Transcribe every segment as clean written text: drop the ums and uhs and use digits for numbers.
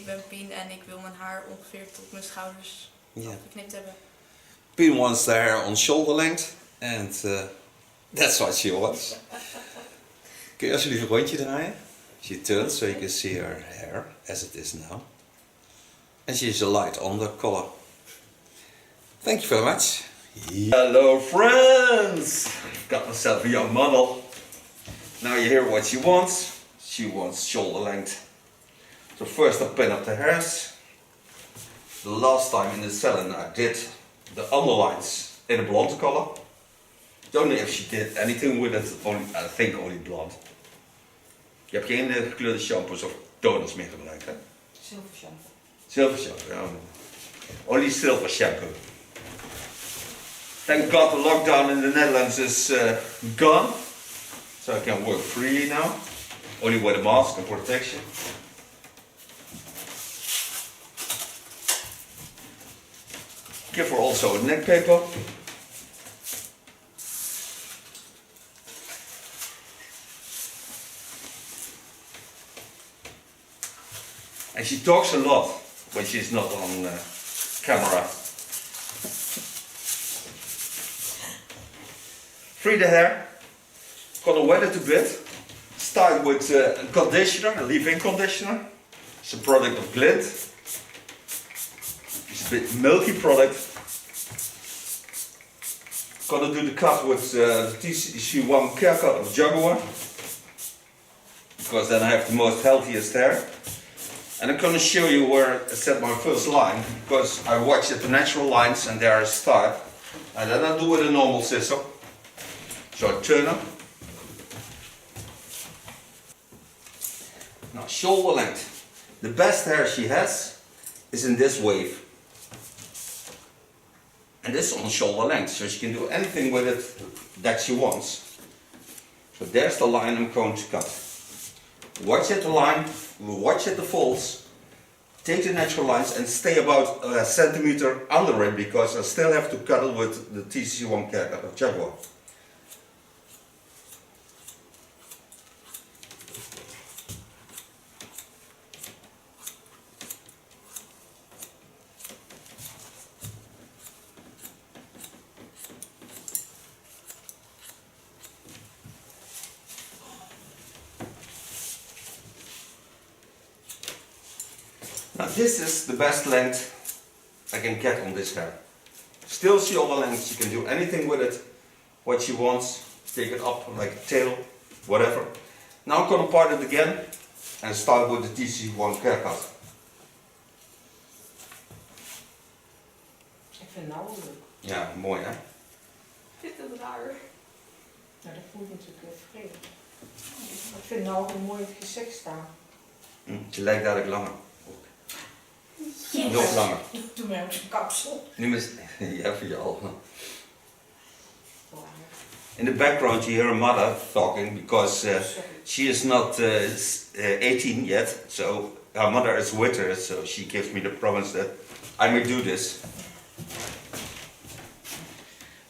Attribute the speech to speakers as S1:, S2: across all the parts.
S1: ben Pien en ik wil mijn haar ongeveer tot mijn schouders geknipt hebben.
S2: Pien wants the hair on shoulder length and that's what she wants. Kun je alsjeblieft een rondje draaien? She turns so you can see her hair as it is now. And she's a light on the color. Thank you very much. Hello friends! I've got myself a young model. Now you hear what she wants. She wants shoulder length. So first I pin up the hairs. The last time in the salon I did the underlines in a blonde color. Don't know if she did anything with it, only, I think only blonde. Je hebt geen gekleurde shampoos of toners meer gebruikt, hè?
S3: Silver shampoo.
S2: Silver shampoo, ja. Only silver shampoo. Thank God the lockdown in the Netherlands is gone. So I can work freely now. Only with a mask and protection. Give her also a neck paper. And she talks a lot when she's not on camera. Free the hair. Gonna wet it a bit. Start with a conditioner, a leave-in conditioner. It's a product of Glint. It's a bit milky product. Gonna do the cut with the TC1 care cut of Jaguar. Because then I have the most healthiest hair. And I'm gonna show you where I set my first line. Because I watch at the natural lines and there I start. And then I do with a normal scissor. So I turn up. Now shoulder length. The best hair she has is in this wave. And this is on shoulder length, so she can do anything with it that she wants. So there's the line I'm going to cut. Watch at the line, watch at the folds, take the natural lines and stay about a centimeter under it because I still have to cut it with the TC1 care cut of Jaguar. Now this is the best length I can get on this hair. Still shoulder length, she can do anything with it, what she wants, take it up like a tail, whatever. Now I'm gonna part it again and start with the TC1 care cut.
S3: Ik vind het nou wel leuk.
S2: Ja, mooi hè?
S1: Ik vind het raar.
S3: Nou, dat voelt natuurlijk vreemd. Ik vind het nou ook een mooi op je gezicht staan.
S2: Ze lijkt eigenlijk langer.
S1: Yes.
S2: Nog langer.
S3: Doe mij ook zo'n kapsel.
S2: Nu is ja, voor jou. In the background you hear her mother talking because she is not 18 yet, so her mother is with her, so she gives me the promise that I may do this.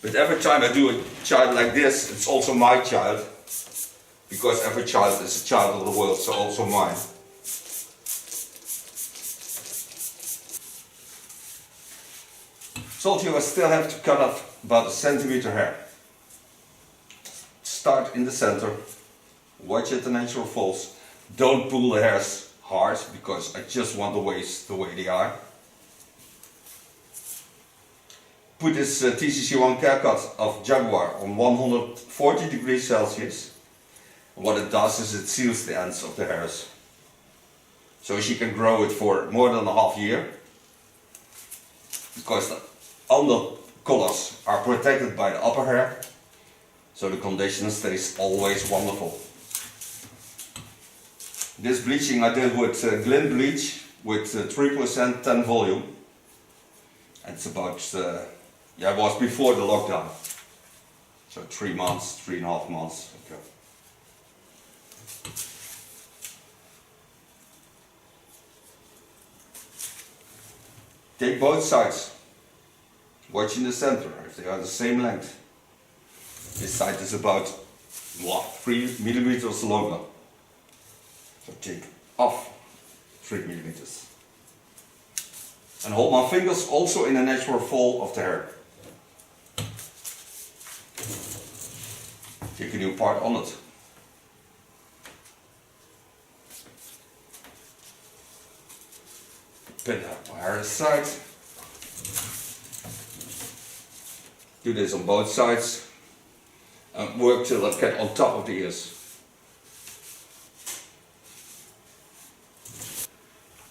S2: But every time I do a child like this, it's also my child, because every child is a child of the world, so also mine. Told you I still have to cut off about a centimeter hair. Start in the center, watch at the natural folds. Don't pull the hairs hard because I just want the waist the way they are. Put this TCC1 care cut of Jaguar on 140 degrees Celsius. What it does is it seals the ends of the hairs. So she can grow it for more than a half year. Because the under collars are protected by the upper hair, so the condition stays always wonderful. This bleaching I did with Glint bleach with 3% 10 volume. It's about, yeah, it was before the lockdown, so 3 months, 3.5 months ago. Take both sides. Watch in the center if they are the same length. This side is about 3 millimeters longer. So take off 3 millimeters. And hold my fingers also in the natural fall of the hair. Take a new part on it. Pin up my hair aside. Do this on both sides. And work till I get on top of the ears.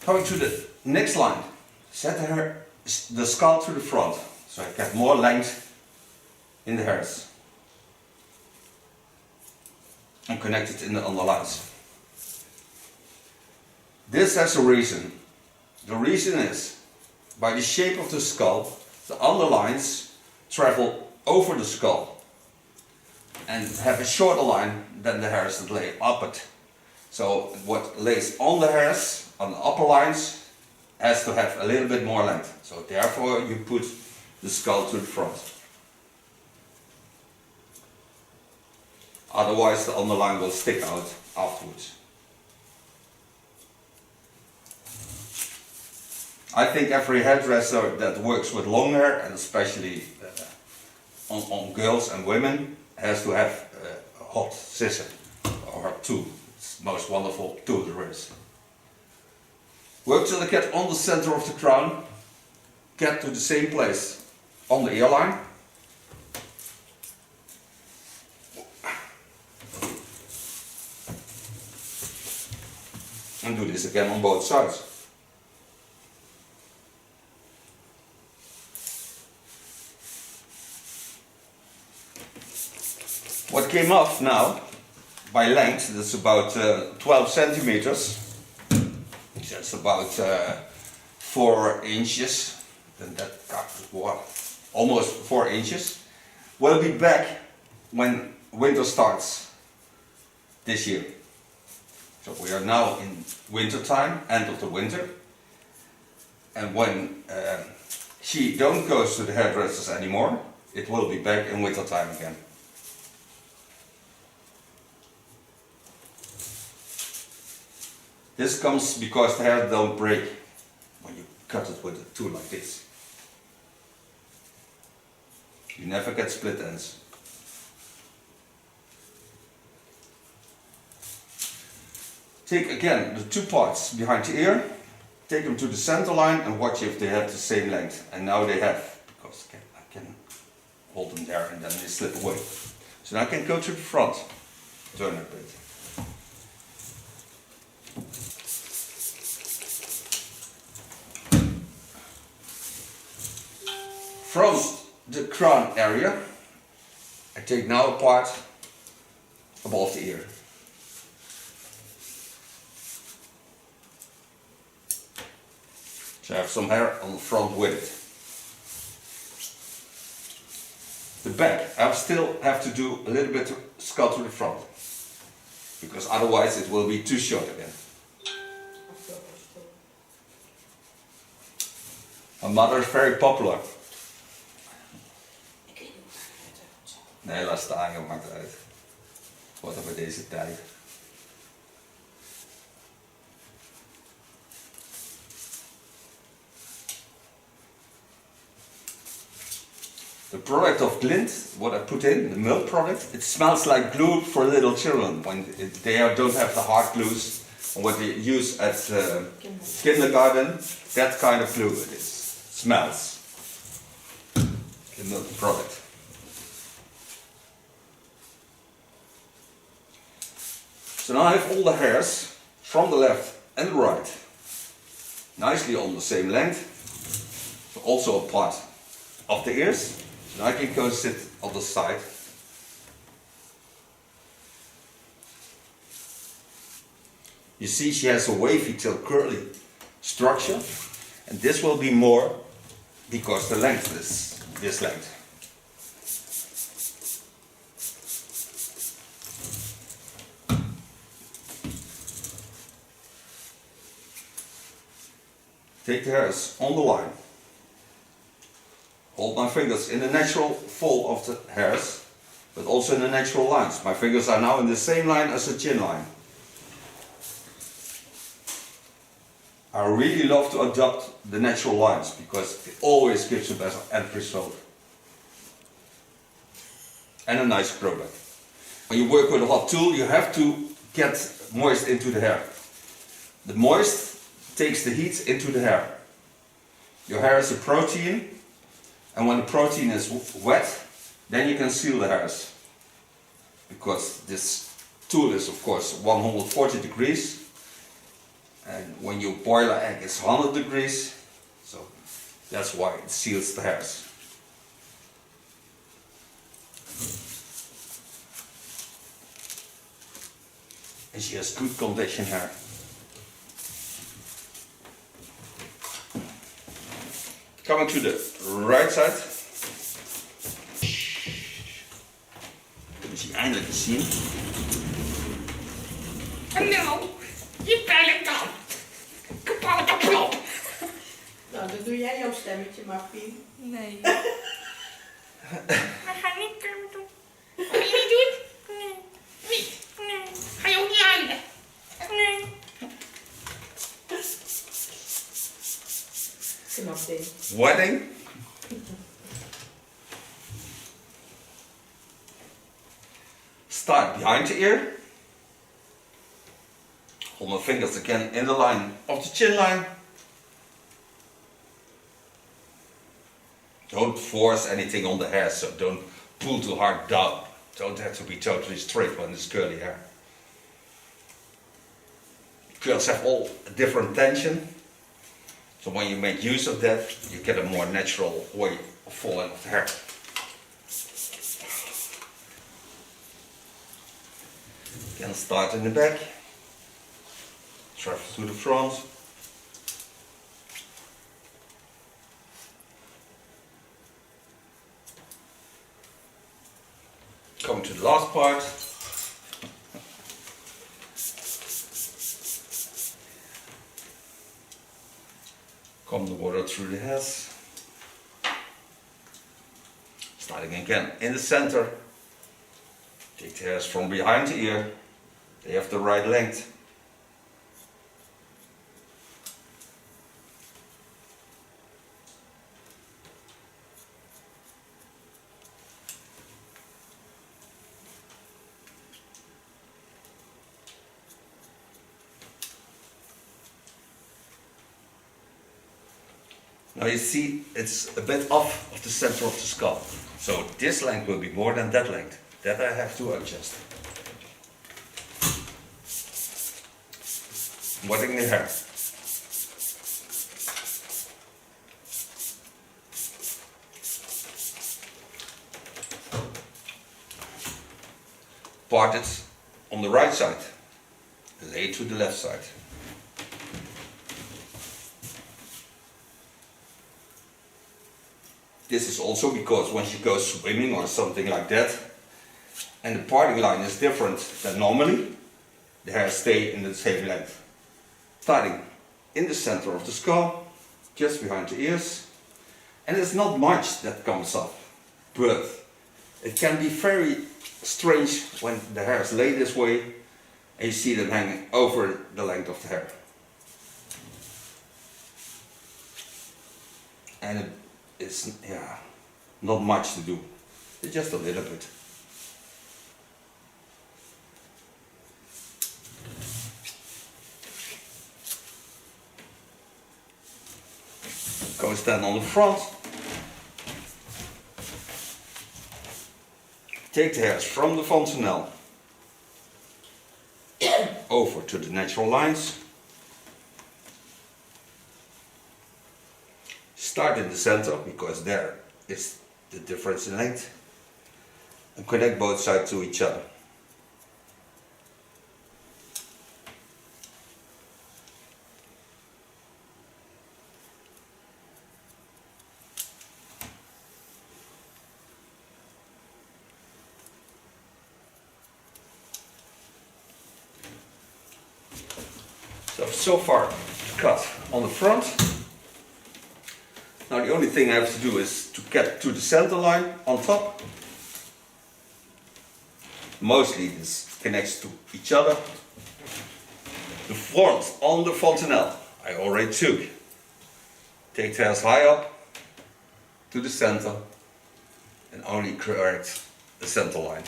S2: Coming to the next line. Set the skull to the front, so I get more length in the hairs. And connect it in the underlines. This has a reason. The reason is, by the shape of the skull, the underlines travel over the skull and have a shorter line than the hairs that lay up it. So what lays on the hairs, on the upper lines, has to have a little bit more length. So therefore you put the skull to the front. Otherwise the underline will stick out afterwards. I think every hairdresser that works with long hair, and especially on girls and women, has to have a hot scissor or tool. It's the most wonderful tool there is. Work till I get on the center of the crown, get to the same place on the earline. And do this again on both sides. What came off now, by length, that's about 12 centimeters. That's about 4 inches. Then that cut what? Almost 4 inches. Will be back when winter starts this year. So we are now in winter time, end of the winter. And when she don't go to the hairdressers anymore, it will be back in winter time again. This comes because the hair don't break when you cut it with a tool like this. You never get split ends. Take again the two parts behind the ear, take them to the center line and watch if they have the same length. And now they have, because I can hold them there and then they slip away. So now I can go to the front, turn it a bit. From the crown area, I take now a part above the ear. So I have some hair on the front with it. The back, I still have to do a little bit of skull to the front, because otherwise it will be too short again. My mother is very popular. Nee, laat staan, joh, maakt het uit. Wat dan bij deze tijd. The product of Glint, what I put in, the milk product, it smells like glue for little children when they don't have the hard glues. And what they use at kindergarten, that kind of glue it is. Smells. The milk product. So now I have all the hairs from the left and the right nicely on the same length. So also a part of the ears. So now I can go sit on the side. You see she has a wavy till curly structure, and this will be more because the length is this length. Take the hairs on the line. Hold my fingers in the natural fall of the hairs, but also in the natural lines. My fingers are now in the same line as the chin line. I really love to adopt the natural lines because it always gives a better end result. And a nice product. When you work with a hot tool, you have to get moist into the hair. The moist takes the heat into the hair. Your hair is a protein, and when the protein is wet, then you can seal the hairs. Because this tool is of course 140 degrees, and when you boil an egg it's 100 degrees, so that's why it seals the hairs. And she has good condition hair. Coming to the right side. Kunnen ze eindelijk eens zien.
S4: Nou, je bellen dan. Kapotte plop.
S3: Nou, dan doe jij jouw stemmetje maar, Pien.
S1: Nee.
S4: We gaan niet doen. Ga je niet doen? Nee. Niet? Nee. Ga je ook niet huilen? Nee.
S3: Knap ding.
S2: Wedding. Start behind the ear. Hold my fingers again in the line of the chin line. Don't force anything on the hair, so don't pull too hard down. Don't have to be totally straight when it's curly hair. Curls have all a different tension, so when you make use of that, you get a more natural way of falling of the hair. Again, start in the back, travel to the front. Come to the last part. Comb the water through the hairs. Starting again in the center. Take the hairs from behind the ear. They have the right length. Now you see it's a bit off of the center of the skull. So this length will be more than that length. That I have to adjust. Wetting the hair. Part it on the right side. Lay to the left side. This is also because when she goes swimming or something like that, and the parting line is different than normally, the hair stay in the same length. Starting in the center of the skull, just behind the ears, and it's not much that comes up, but it can be very strange when the hairs lay this way and you see them hanging over the length of the hair. And it's not much to do, it's just a little bit. Go stand on the front. Take the hairs from the fontanelle over to the natural lines. Start in the center because there is the difference in length, and connect both sides to each other. So far cut on the front. Now the only thing I have to do is to get to the center line on top. Mostly this connects to each other. The front on the fontanelle I already took. Take the hairs high up to the center and only correct the center line.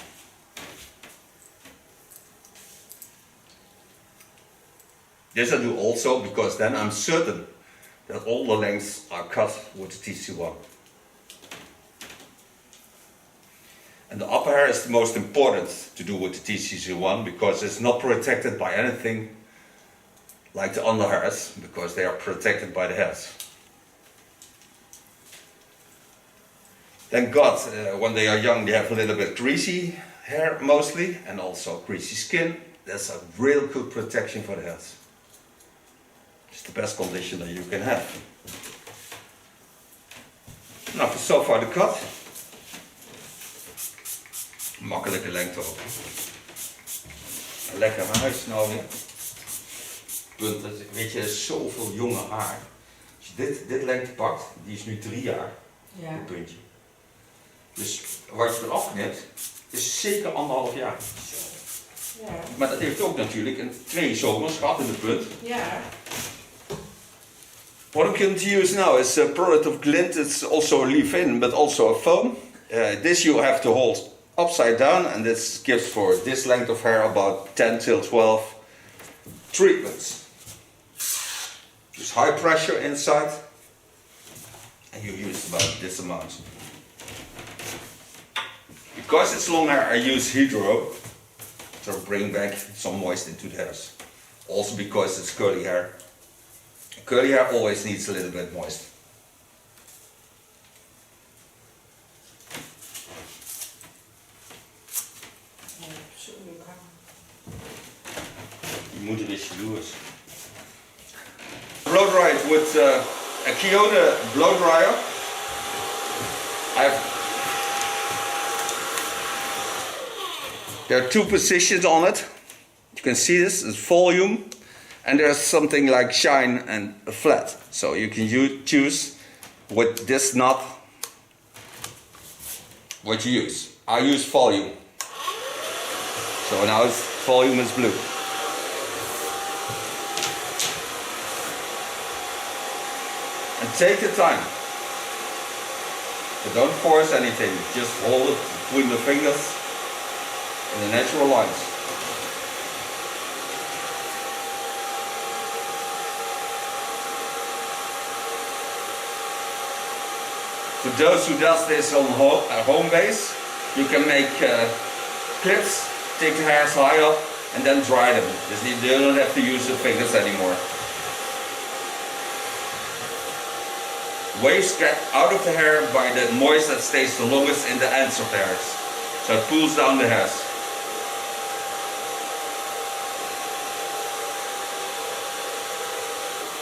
S2: This I do also because then I'm certain that all the lengths are cut with the TC1. And the upper hair is the most important to do with the TC1 because it's not protected by anything like the under hairs, because they are protected by the hairs. Thank God, when they are young they have a little bit greasy hair mostly, and also greasy skin. That's a real good protection for the hairs. It's the best condition that you can have. Nou, zo far de cut. Makkelijke lengte ook. Lekker naar huis nou weer. Punt, weet je, zoveel jonge haar. Als je dit lengte pakt, die is nu 3 jaar.
S3: Ja.
S2: Dit puntje. Dus wat je eraf knipt, is zeker 1,5 jaar.
S3: Ja.
S2: Maar dat heeft ook natuurlijk 2 zomers gehad in de punt.
S3: Ja.
S2: What I'm going to use now is a product of Glint. It's also a leave-in, but also a foam. This you have to hold upside down, and this gives for this length of hair about 10 till 12 treatments. Just high pressure inside, and you use about this amount. Because it's long hair, I use hydro to bring back some moisture into the hairs. Also because it's curly hair. Curly hair always needs a little bit moist. Je moet er eens jaloers. Blow dry it with a Kiona blow dryer. There are 2 positions on it. You can see this is volume, and there's something like shine and a flat. So you can choose with this knob what you use. I use volume. So now volume is blue. And take the time. But don't force anything. Just hold it between the fingers in the natural lines. For those who does this on home base, you can make clips, take the hairs high up and then dry them. You don't have to use the fingers anymore. Waves get out of the hair by the moisture that stays the longest in the ends of the hairs. So it pulls down the hairs.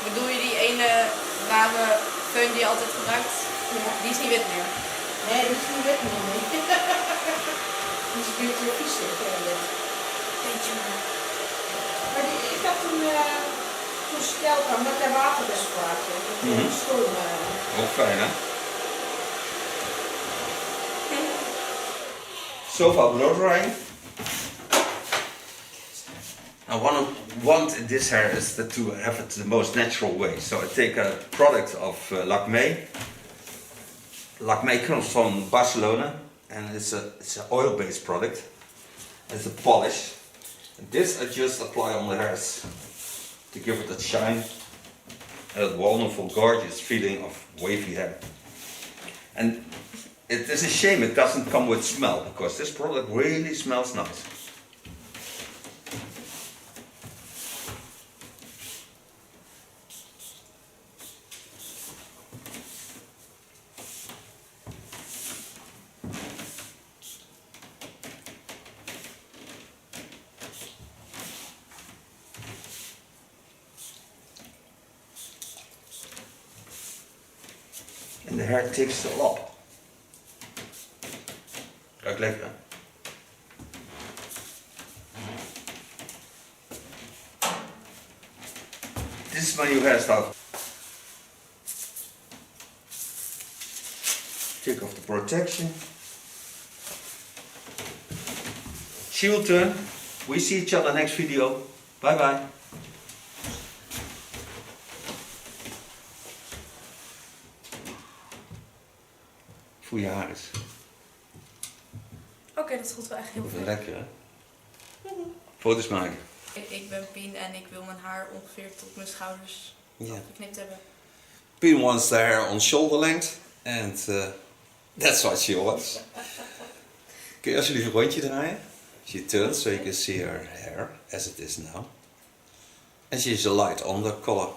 S1: Bedoel je die ene blauwe föhn die je altijd gebruikt?
S3: Ja.
S1: Die is niet wit meer.
S3: Nee, dat is niet wit meer. Nee. Die is een beetje viezig.
S1: Beetje maar.
S3: Maar ik had toen stel kwam met dat waterwisselaartje. Dat stoom.
S2: Ook fijn, hè? So far blow drying. Now what I want in this hair is to have it the most natural way. So I take a product of Lakmé. Lakmé comes from Barcelona and it's an oil-based product. It's a polish. And this I just apply on the hairs to give it that shine and that wonderful, gorgeous feeling of wavy hair. And it is a shame it doesn't come with smell, because this product really smells nice. And the hair takes a lot. Ruikt lekker, hè? This is my new hairstyle. Take off the protection. She will turn. We see each other next video. Bye bye. voor je haar is.
S1: Oké, dat voelt wel echt heel
S2: Even
S1: fijn.
S2: lekker hè? Foto's maken.
S1: Ik ben Pien en ik wil mijn haar ongeveer tot mijn schouders
S2: Yeah.
S1: geknipt hebben.
S2: Pien wants the hair on shoulder length. And that's what she wants. Kun je alsjeblieft een rondje draaien? She turns so you can see her hair as it is now. And she's a light undercolor.